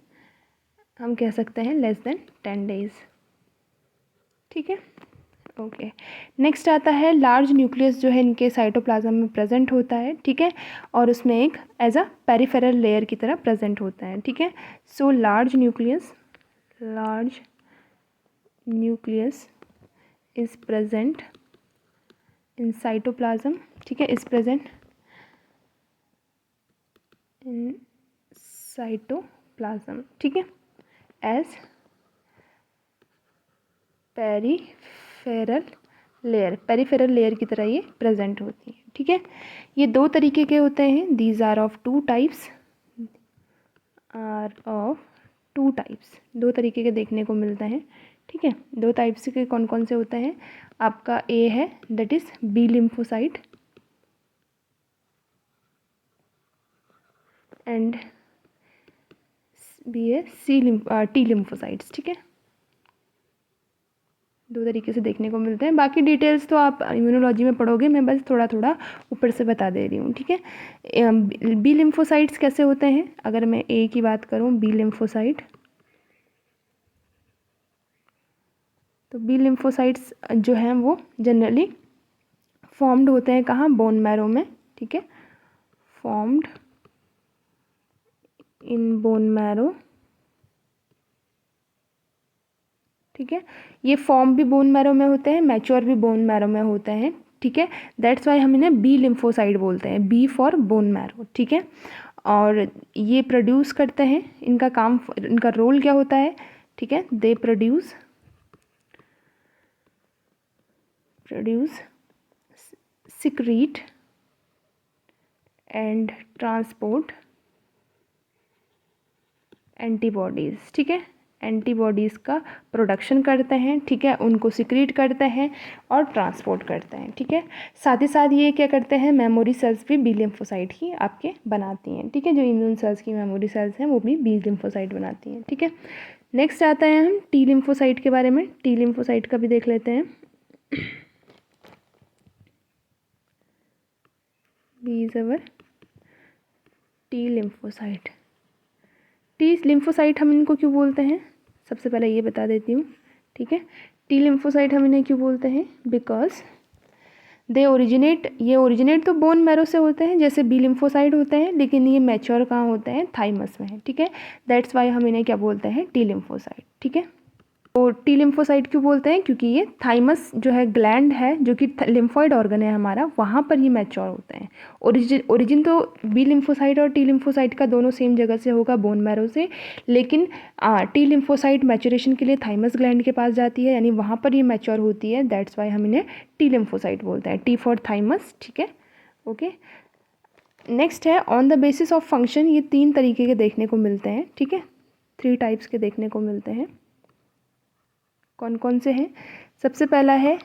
हम कह सकते हैं लेस देन 10 डेज़। ठीक है, ओके, नेक्स्ट आता है लार्ज न्यूक्लियस जो है इनके साइटोप्लाज्म में प्रेजेंट होता है। ठीक है, और उसमें एक एज अ पेरिफेरल लेयर की तरह प्रेजेंट होता है। ठीक है, so large nucleus is present in cytoplasm. ठीक है, इज प्रेजेंट इन साइटोप्लाज्म। ठीक है, एज पेरिफेरल लेयर की तरह ये प्रेजेंट होती है। ठीक है, ये दो तरीके के होते हैं, these are of two types, दो तरीके के देखने को मिलते हैं। ठीक है, दो टाइप्स के कौन कौन से होते हैं, आपका ए है that is B lymphocyte and B है टी लिम्फोसाइट्स। ठीक है, दो तरीके से देखने को मिलते हैं, बाकी डिटेल्स तो आप इम्यूनोलॉजी में पढ़ोगे, मैं बस थोड़ा थोड़ा ऊपर से बता दे रही हूँ। ठीक है, बी लिम्फोसाइट्स कैसे होते हैं, अगर मैं ए की बात करूँ, बी लिम्फोसाइट, तो बी लिम्फोसाइट्स जो हैं वो जनरली फॉर्म्ड होते हैं कहाँ, बोन मैरो में। ठीक है, फॉर्म्ड इन बोन मैरो। ठीक है, ये फॉर्म भी बोन मैरो में होते हैं, मैच्योर भी बोन मैरो में होते हैं। ठीक है, दैट्स वाई हम इन्हें बी लिम्फोसाइट बोलते हैं, बी फॉर बोन मैरो। ठीक है, और ये प्रोड्यूस करते हैं, इनका काम, इनका रोल क्या होता है, ठीक है, they produce secrete and transport antibodies. ठीक है, एंटीबॉडीज़ का प्रोडक्शन करते हैं। ठीक है, उनको सिक्रीट करते हैं और ट्रांसपोर्ट करते हैं। ठीक है, साथ ही साथ ये क्या करते हैं, मेमोरी सेल्स भी बी लिम्फोसाइट ही आपके बनाती हैं। ठीक है, जो इम्यून सेल्स की मेमोरी सेल्स हैं वो भी बी लिम्फोसाइट बनाती हैं। ठीक है, नेक्स्ट आता है हम टी लिम्फोसाइट के बारे में, टी लिम्फोसाइट का भी देख लेते हैं। B is our T lymphocyte. T lymphocyte हम इनको क्यों बोलते हैं, सबसे पहले ये बता देती हूँ। ठीक है, टी लिम्फोसाइट हम इन्हें क्यों बोलते हैं, बिकॉज ये ओरिजिनेट तो बोन मैरो से होते हैं जैसे बी लिम्फोसाइट होते हैं, लेकिन ये मैच्योर कहाँ होते हैं, थाइमस में है। ठीक है, दैट्स वाई हम इन्हें क्या बोलते हैं, टी लिम्फोसाइट। ठीक है, तो टी लिम्फोसाइट क्यों बोलते हैं, क्योंकि ये थाइमस जो है ग्लैंड है जो कि लिम्फॉइड ऑर्गन है हमारा, वहाँ पर ये मैच्योर होते हैं। ओरिजिन तो बी लिम्फोसाइट और टी लिम्फोसाइट का दोनों सेम जगह से होगा, बोन मैरो से, लेकिन टी लिम्फोसाइट मैच्योरेशन के लिए थाइमस ग्लैंड के पास जाती है, यानी वहाँ पर ये मैच्योर होती है, दैट्स वाई हम इन्हें टी लिम्फोसाइट बोलते हैं, टी फॉर थाइमस, ठीक है, ओके। नेक्स्ट है on the basis of function, ये 3 तरीके के देखने को मिलते हैं, ठीक है, 3 टाइप्स के देखने को मिलते हैं। कौन कौन से हैं? सबसे पहला है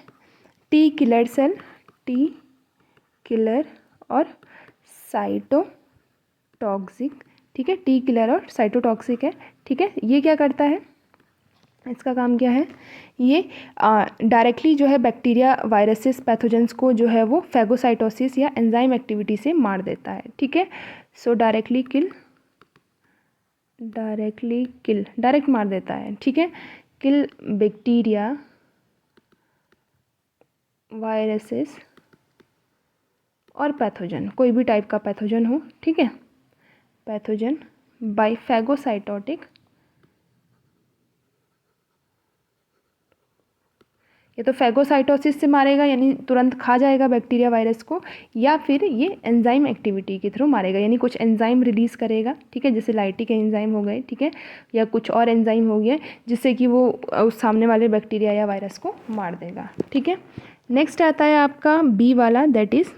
T killer cell, T killer और साइटोटॉक्सिक, ठीक है, टी किलर और साइटोटॉक्सिक है, ठीक है। ये क्या करता है, इसका काम क्या है, ये डायरेक्टली जो है बैक्टीरिया, वायरसेस, पैथोजेंस को जो है वो फैगोसाइटोसिस या एंजाइम एक्टिविटी से मार देता है, ठीक है। सो डायरेक्ट मार देता है, ठीक है, किल बैक्टीरिया, वायरसेस और पैथोजन, कोई भी टाइप का पैथोजन हो, ठीक है, पैथोजन बाय फैगोसाइटोटिक, ये तो फैगोसाइटोसिस से मारेगा यानी तुरंत खा जाएगा बैक्टीरिया वायरस को, या फिर ये एंजाइम एक्टिविटी के थ्रू मारेगा, यानी कुछ एंजाइम रिलीज़ करेगा, ठीक है, जैसे लाइटिक एंजाइम हो गए, ठीक है, या कुछ और एंजाइम हो गया जिससे कि वो उस सामने वाले बैक्टीरिया या वायरस को मार देगा, ठीक है। नेक्स्ट आता है आपका बी वाला, that is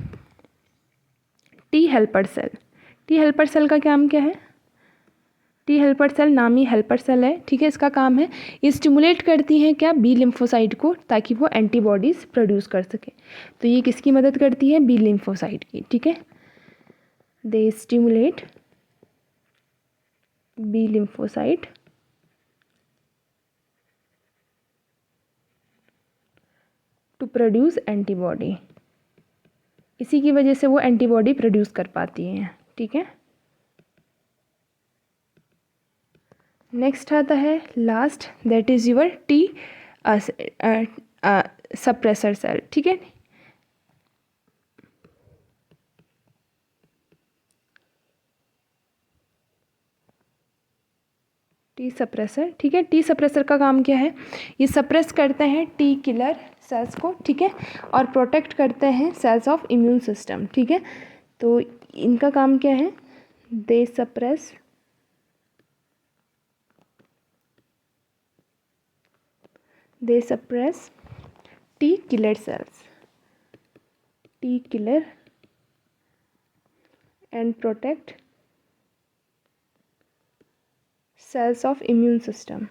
T helper cell. T helper cell का काम क्या है, टी हेल्पर सेल नाम ही हेल्पर सेल है, ठीक है, इसका काम है ये स्टिमुलेट करती हैं क्या, बी लिम्फोसाइट को, ताकि वो एंटीबॉडीज़ प्रोड्यूस कर सके। तो ये किसकी मदद करती है, बी लिम्फोसाइट की, ठीक है, they stimulate B lymphocyte to produce antibody, इसी की वजह से वो एंटीबॉडी प्रोड्यूस कर पाती हैं, ठीक है। नेक्स्ट आता है last, that is your T suppressor cell, ठीक है, टी सप्रेसर, ठीक है। टी सप्रेसर का काम क्या है, ये सप्रेस करते हैं टी किलर सेल्स को, ठीक है, और प्रोटेक्ट करते हैं सेल्स ऑफ इम्यून सिस्टम, ठीक है। तो इनका काम क्या है, they suppress T killer cells, T killer and protect cells of immune system,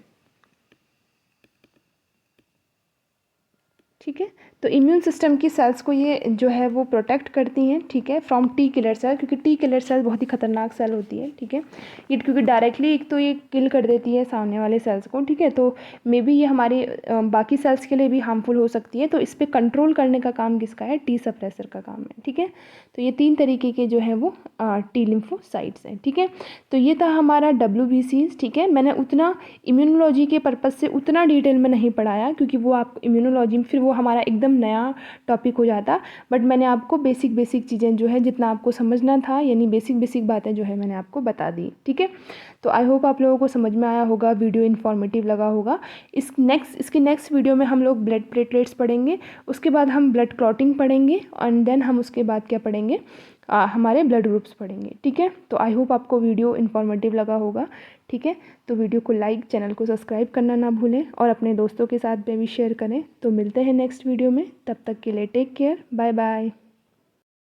ठीक है। तो इम्यून सिस्टम की सेल्स को ये जो है वो प्रोटेक्ट करती हैं, ठीक है, फ्रॉम टी किलर सेल, क्योंकि टी किलर सेल बहुत ही खतरनाक सेल होती है, ठीक है, ये क्योंकि डायरेक्टली एक तो ये किल कर देती है सामने वाले सेल्स को, ठीक है, तो मे बी ये हमारे बाकी सेल्स के लिए भी हार्मफुल हो सकती है, तो इस पर कंट्रोल करने का काम किसका है, टी सप्रेसर का काम है, ठीक है। तो ये 3 तरीके के जो है वो टी लिम्फोसाइट्स हैं, ठीक है। तो ये था हमारा WBCs, ठीक है। मैंने उतना इम्यूनोलॉजी के पर्पज़ से उतना डिटेल में नहीं पढ़ाया, क्योंकि वो आप इम्यूनोलॉजी में फिर वो हमारा एकदम नया टॉपिक हो जाता, बट मैंने आपको बेसिक चीज़ें जो है जितना आपको समझना था, यानी बेसिक बातें जो है मैंने आपको बता दी, ठीक है। तो आई होप आप लोगों को समझ में आया होगा, वीडियो इन्फॉर्मेटिव लगा होगा। इसके नेक्स्ट वीडियो में हम लोग ब्लड प्लेटलेट्स पढ़ेंगे, उसके बाद हम ब्लड क्लॉटिंग पढ़ेंगे, एंड देन हम उसके बाद क्या पढ़ेंगे, हमारे ब्लड ग्रुप्स पढ़ेंगे, ठीक है। तो आई होप आपको वीडियो इन्फॉर्मेटिव लगा होगा, ठीक है। तो वीडियो को लाइक, चैनल को सब्सक्राइब करना ना भूलें और अपने दोस्तों के साथ में भी शेयर करें। तो मिलते हैं नेक्स्ट वीडियो में, तब तक के लिए टेक केयर, बाय बाय।